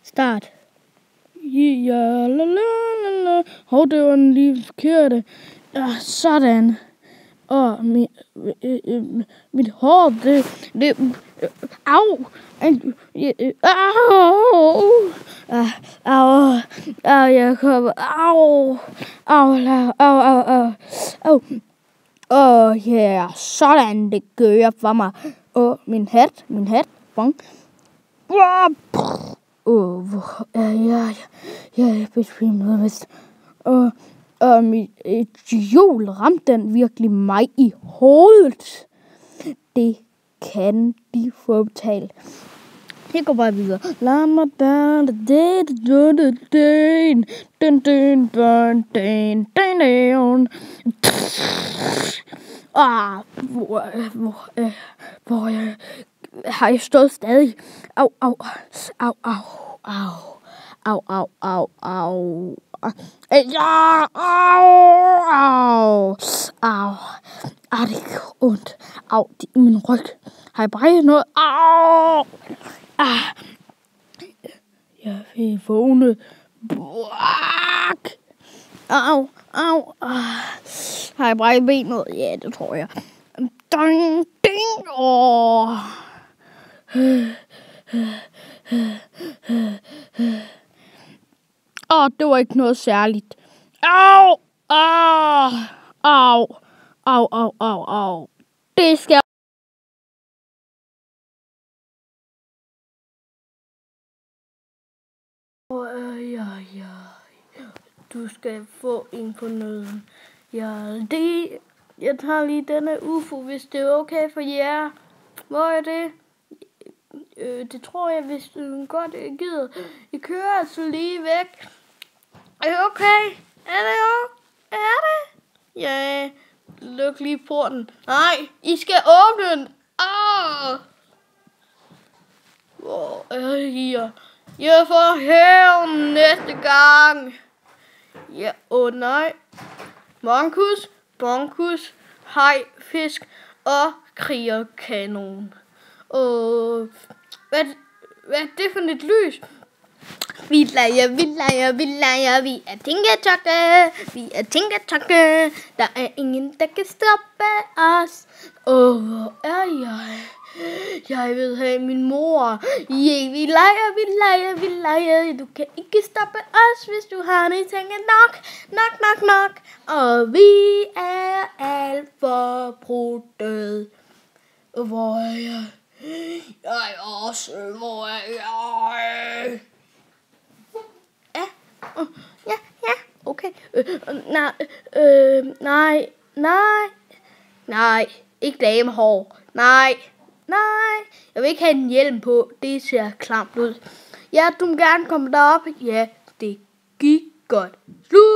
Start. Ja, la la la la. Hov, det var den lige forkerte. Ja, sådan. Og mit hår, det au. Au, jeg kommer. Au. Ja, sådan, det gør for mig. Og min hat, bong. Jeg besvimede vist. Og mit hjul ramte den virkelig mig i hovedet. Det kan de få betalt. Jeg går bare videre. Lad mig hvor har jeg stået stadig. Au. Det gør ondt. Au, det er min ryg. Har jeg brækket noget? Au. Jeg vil vågne. Au. Har jeg brækket benet? Ja, det tror jeg. Ding. Det var ikke noget særligt. Au. Det skal Du skal få en på nøden. Jeg tager lige denne UFO, hvis det er okay for jer. Hvor er det? Det tror jeg, hvis du godt gider. I kører altså lige væk. Er det okay? Er det? Ja, luk lige porten. Nej, I skal åbne den. Hvor er I? Jeg får hævn næste gang. Ja, nej. Monkus, haj, fisk og krigerkanon. Hvad er det for et lys? Vi leger, vi er tænketokke. Der er ingen, der kan stoppe os. Hvor er jeg? Jeg vil have min mor. Vi leger. Du kan ikke stoppe os, hvis du har det tænkt nok. Og vi er alt for brudtet. Hvor er jeg? Hvor er jeg? Ja, okay. Nej, ikke damehår. Nej. Jeg vil ikke have en hjelm på. Det ser klamt ud. Ja, du må gerne komme derop. Ja, det gik godt. Slut.